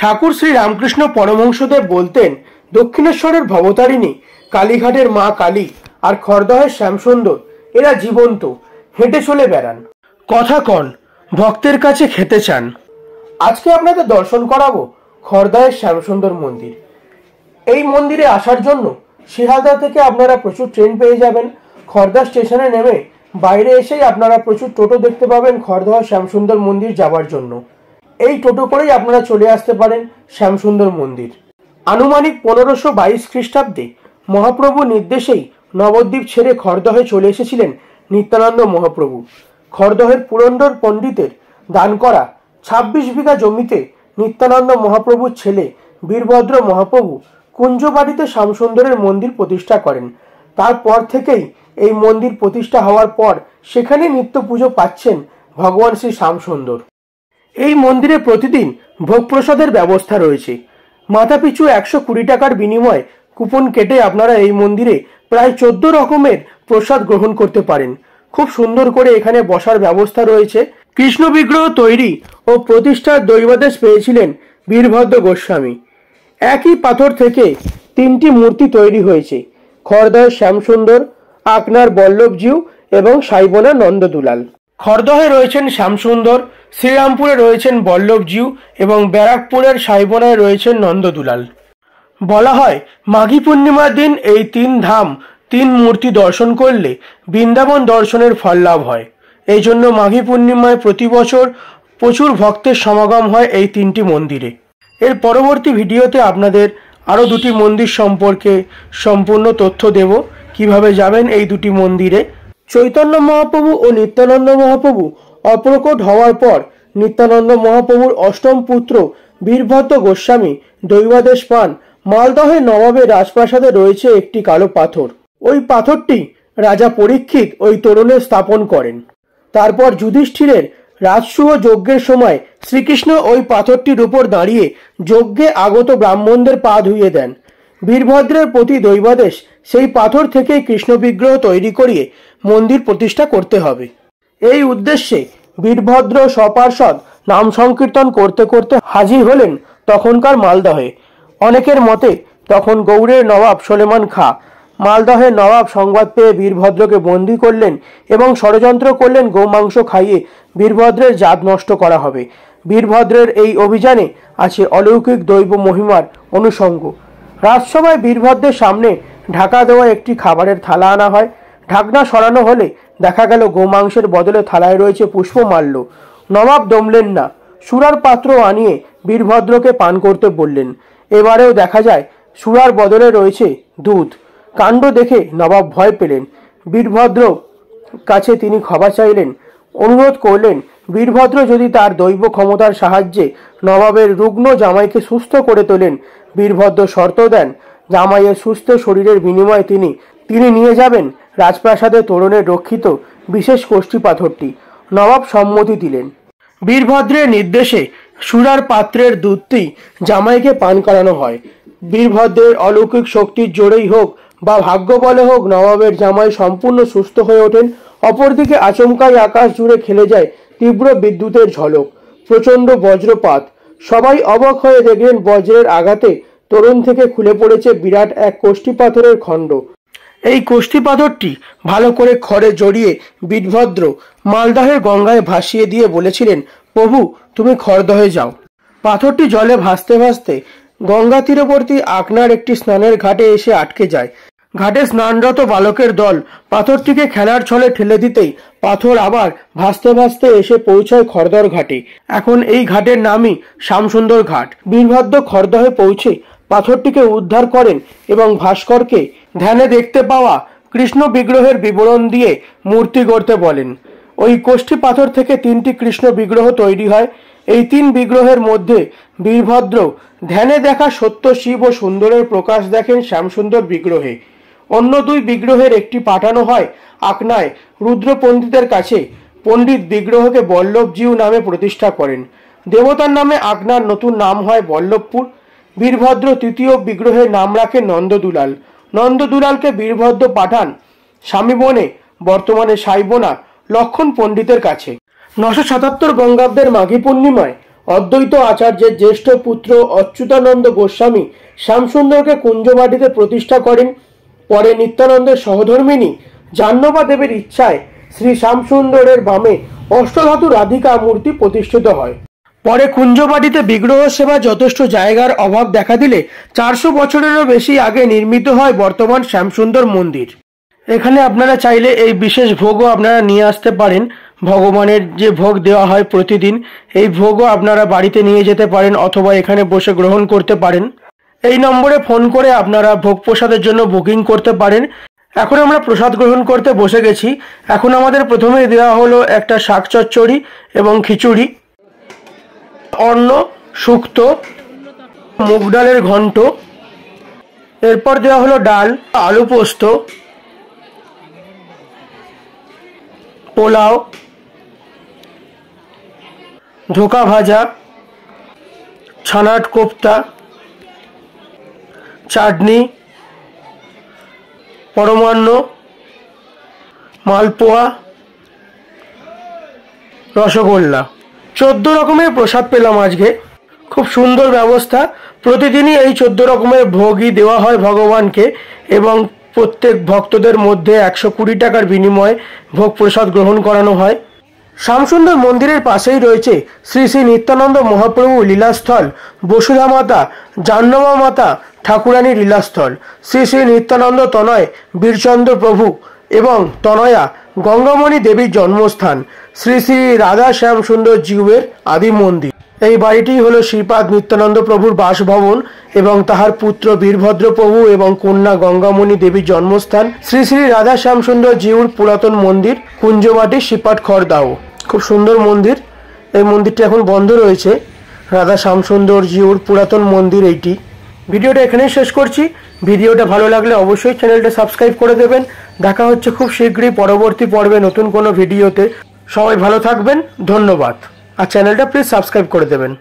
ঠাকুর শ্রী রামকৃষ্ণ পরমহংসদেব বলতেন, দক্ষিণেশ্বরের ভবতারিণী, কালীঘাটের মা কালী আর খড়দহের শ্যামসুন্দর এরা জীবন্ত, হেঁটে চলে বেড়ান, কথা কন, ভক্তের কাছে খেতে চান। আজকে আপনাদের দর্শন করাবো খড়দহের শ্যামসুন্দর মন্দির। এই মন্দিরে আসার জন্য শিয়ালদা থেকে আপনারা প্রচুর ট্রেন পেয়ে যাবেন। খড়দা স্টেশনে নেমে বাইরে এসেই আপনারা প্রচুর টোটো দেখতে পাবেন খড়দহ শ্যামসুন্দর মন্দির যাওয়ার জন্য। এই টোটো করেই আপনারা চলে আসতে পারেন শ্যামসুন্দর মন্দির। আনুমানিক 1522 খ্রিস্টাব্দে মহাপ্রভু নির্দেশেই নবদ্বীপ ছেড়ে খড়দহে চলে এসেছিলেন নিত্যানন্দ মহাপ্রভু। খড়দহের পুরন্দর পণ্ডিতের দান করা 26 বিঘা জমিতে নিত্যানন্দ মহাপ্রভুর ছেলে বীরভদ্র মহাপ্রভু কুঞ্জবাড়িতে শ্যামসুন্দরের মন্দির প্রতিষ্ঠা করেন। তারপর থেকেই এই মন্দির প্রতিষ্ঠা হওয়ার পর সেখানে নিত্য পুজো পাচ্ছেন ভগবান শ্রী শ্যামসুন্দর। এই মন্দিরে প্রতিদিন ভোগ প্রসাদের ব্যবস্থা রয়েছে। মাথাপিছু 120 টাকার বিনিময়ে কুপন কেটে আপনারা এই মন্দিরে প্রায় 14 রকমের প্রসাদ গ্রহণ করতে পারেন। খুব সুন্দর করে এখানে বসার ব্যবস্থা রয়েছে। কৃষ্ণ বিগ্রহ তৈরি ও প্রতিষ্ঠার দৈবাদেশ পেয়েছিলেন বীরভদ্র গোস্বামী। একই পাথর থেকে 3টি মূর্তি তৈরি হয়েছে, খড়দহের শ্যামসুন্দর, আকনার বল্লভজিউ এবং সাইবোনা নন্দদুলাল। খড়দহে রয়েছেন শ্যামসুন্দর, শ্রীরামপুরে রয়েছেন বল্লভজিউ এবং ব্যারাকপুরের সাইবোনায় রয়েছেন নন্দদুলাল। বলা হয় মাঘী পূর্ণিমার দিন এই 3 ধাম 3 মূর্তি দর্শন করলে বৃন্দাবন দর্শনের ফল লাভ হয়। এই জন্য মাঘী পূর্ণিমায় প্রতি বছর প্রচুর ভক্তের সমাগম হয় এই 3টি মন্দিরে। এর পরবর্তী ভিডিওতে আপনাদের আরও 2টি মন্দির সম্পর্কে সম্পূর্ণ তথ্য দেব, কিভাবে যাবেন এই 2টি মন্দিরে। চৈতন্য মহাপ্রভু ও নিত্যানন্দ মহাপ্রভু অপ্রকট হওয়ার পর নিত্যানন্দ মহাপ্রভুর অষ্টম পুত্র বীরভদ্র গোস্বামী দৈবাদেশ পান মালদহের নবাবের রাজপ্রাসাদে রয়েছে একটি কালো পাথর। ওই পাথরটি রাজা পরীক্ষিত ওই তোরণে স্থাপন করেন। তারপর যুধিষ্ঠিরের রাজসূয় যজ্ঞের সময় শ্রীকৃষ্ণ ওই পাথরটির উপর দাঁড়িয়ে যজ্ঞে আগত ব্রাহ্মণদের পা ধুইয়ে দেন। বীরভদ্রের প্রতি দৈবাদেশ সেই পাথর থেকেই কৃষ্ণ বিগ্রহ তৈরি করিয়ে মন্দির প্রতিষ্ঠা করতে হবে। এই উদ্দেশ্যে বীরভদ্র সপার্ষদ নাম সংকীর্তন করতে করতে হাজির হলেন তখনকার মালদহে। অনেকের মতে তখন গৌড়ের নবাব সলেমান খাঁ। মালদহের নবাব সংবাদ পেয়ে বীরভদ্রকে বন্দী করলেন এবং ষড়যন্ত্র করলেন গোমাংস খাইয়ে বীরভদ্রের জাত নষ্ট করা হবে। বীরভদ্রের এই অভিযানে আছে অলৌকিক দৈব মহিমার অনুষঙ্গ। রাজসভায় বীরভদ্রের সামনে ঢাকা দেওয়া একটি খাবারের থালা আনা হয়। ঢাকনা সরানো হলে দেখা গেল গোমাংসের বদলে থালায় রয়েছে পুষ্পমাল্য। নবাব দমলেন না, সুরার পাত্র আনিয়ে বীরভদ্রকে পান করতে বললেন। এবারেও দেখা যায় সুরার বদলে রয়েছে দুধ। কাণ্ড দেখে নবাব ভয় পেলেন। বীরভদ্র কাছে তিনি ক্ষমা চাইলেন, অনুরোধ করলেন বীরভদ্র যদি তার দৈব ক্ষমতার সাহায্যে নবাবের রুগ্ন জামাইকে সুস্থ করে তোলেন। বীরভদ্র শর্ত দেন, জামাইয়ের সুস্থ শরীরের বিনিময়ে তিনি নিয়ে যাবেন রাজপ্রাসাদে তোরণে রক্ষিত বিশেষ কোষ্ঠী পাথরটি। নবাব সম্মতি দিলেন। বীরভদ্রের নির্দেশে সুরার পাত্রের দুধটি জামাইকে পান করানো হয়। বীরভদ্রের অলৌকিক শক্তির জোরেই হোক বা ভাগ্য বলে হোক নবাবের জামাই সম্পূর্ণ সুস্থ হয়ে ওঠেন। অপরদিকে আচমকাই আকাশ জুড়ে খেলে যায় তীব্র বিদ্যুতের ঝলক, প্রচণ্ড বজ্রপাত। সবাই অবাক হয়ে দেখলেন বজ্রের আঘাতে তোরণ থেকে খুলে পড়েছে বিরাট এক কোষ্ঠী পাথরের খণ্ড। এই কোষ্ঠী পাথরটি ভালো করে খড়ে জড়িয়ে বীরভদ্র মালদহের গঙ্গায় ভাসিয়ে দিয়ে বলেছিলেন, প্রভু তুমি খড়দহে যাও। পাথরটি জলে ভাসতে ভাসতে গঙ্গা তীরবর্তী আকনার একটি স্নানের ঘাটে এসে আটকে যায়। ঘাটে স্নানরত বালকের দল পাথরটিকে খেলার ছলে ঠেলে দিতেই পাথর আবার ভাসতে ভাসতে এসে পৌঁছায় খড়দহ ঘাটে। এখন এই ঘাটের নামই শ্যামসুন্দর ঘাট। বীরভদ্র খড়দহে পৌঁছে পাথরটিকে উদ্ধার করেন এবং ভাস্করকে ধ্যানে দেখতে পাওয়া কৃষ্ণ বিগ্রহের বিবরণ দিয়ে মূর্তি গড়তে বলেন। ওই কোষ্ঠী পাথর থেকে 3টি কৃষ্ণ বিগ্রহ তৈরি হয়। এই 3 বিগ্রহের মধ্যে বীরভদ্র ধ্যানে দেখা সত্য শিব ও সুন্দরের প্রকাশ দেখেন শ্যামসুন্দর বিগ্রহে। অন্য 2 বিগ্রহের একটি পাঠানো হয় আকনায় রুদ্র পণ্ডিতের কাছে। পণ্ডিত বিগ্রহকে বল্লভজিউ নামে প্রতিষ্ঠা করেন। দেবতার নামে আকনার নতুন নাম হয় বল্লভপুর। বীরভদ্র 3য় বিগ্রহের নাম রাখেন নন্দদুলাল। নন্দদুলালকে বীরভদ্র পাঠান স্বামীবনে, বর্তমানে সাইবোনা, লক্ষণ পণ্ডিতের কাছে। 977 বঙ্গাব্দের মাঘী পূর্ণিমায় অদ্বৈত আচার্যের জ্যেষ্ঠ পুত্র অচ্যুতানন্দ গোস্বামী শ্যামসুন্দরকে কুঞ্জবাটিতে প্রতিষ্ঠা করেন। পরে নিত্যানন্দের সহধর্মিণী জাহ্নবা দেবীর ইচ্ছায় শ্রী শ্যামসুন্দরের বামে অষ্টধাতু রাধিকা মূর্তি প্রতিষ্ঠিত হয়। পরে কুঞ্জবাটিতে বিগ্রহ সেবা যথেষ্ট জায়গার অভাব দেখা দিলে 400 বছরেরও বেশি আগে নির্মিত হয় বর্তমান শ্যামসুন্দর মন্দির। এখানে আপনারা চাইলে এই বিশেষ ভোগও আপনারা নিয়ে আসতে পারেন। ভগবানের যে ভোগ দেওয়া হয় প্রতিদিন, এই ভোগও আপনারা বাড়িতে নিয়ে যেতে পারেন অথবা এখানে বসে গ্রহণ করতে পারেন। এই নম্বরে ফোন করে আপনারা ভোগ প্রসাদের জন্য বুকিং করতে পারেন। এখন আমরা প্রসাদ গ্রহণ করতে বসে গেছি। এখন আমাদের প্রথমে দেওয়া হলো একটা শাক চচ্চড়ি এবং খিচুড়ি, অন্ন, শুক্তো, মুগ ডালের ঘন্ট। এরপর দেওয়া হলো ডাল, আলু পোস্ত, পোলাও, ধোকা ভাজা, ছানার কোপ্তা, চাটনি, পরমান্ন, মালপোয়া, রসগোল্লা। 14 রকমের প্রসাদ পেলাম আজকে। খুব সুন্দর ব্যবস্থা। প্রতিদিনই এই 14 রকমের ভোগই দেওয়া হয় ভগবানকে এবং প্রত্যেক ভক্তদের মধ্যে 120 টাকার বিনিময়ে ভোগ প্রসাদ গ্রহণ করানো হয়। শ্যামসুন্দর মন্দিরের পাশেই রয়েছে শ্রী শ্রী নিত্যানন্দ মহাপ্রভু লীলাস্থল, বসুধা মাতা, জাহ্নবা মাতা ঠাকুরানী লীলাস্থল, শ্রী শ্রী নিত্যানন্দ তনয় বীরচন্দ্র প্রভু এবং তনয়া গঙ্গামণি দেবীর জন্মস্থান, শ্রী শ্রী রাধা শ্যামসুন্দর জিউয়ের আদি মন্দির। এই বাড়িটি হলো শ্রীপাদ নিত্যানন্দ প্রভুর বাসভবন এবং তাহার পুত্র বীরভদ্র প্রভু এবং কন্যা গঙ্গামণি দেবীর জন্মস্থান, শ্রী শ্রী রাধা শ্যামসুন্দর জিউর পুরাতন মন্দির, কুঞ্জবাটি, শ্রীপাদ খড়দাও। খুব সুন্দর মন্দির। এই মন্দিরটি এখন বন্ধ রয়েছে। রাধা শ্যামসুন্দর জিউর পুরাতন মন্দির এইটি। ভিডিওটা এখানেই শেষ করছি। ভিডিওটা ভালো লাগলে অবশ্যই চ্যানেলটা সাবস্ক্রাইব করে দেবেন। দেখা হচ্ছে খুব শীঘ্রই পরবর্তী পর্বে নতুন কোনো ভিডিওতে। সবাই ভালো থাকবেন। ধন্যবাদ। আর চ্যানেলটা প্লিজ সাবস্ক্রাইব করে দেবেন।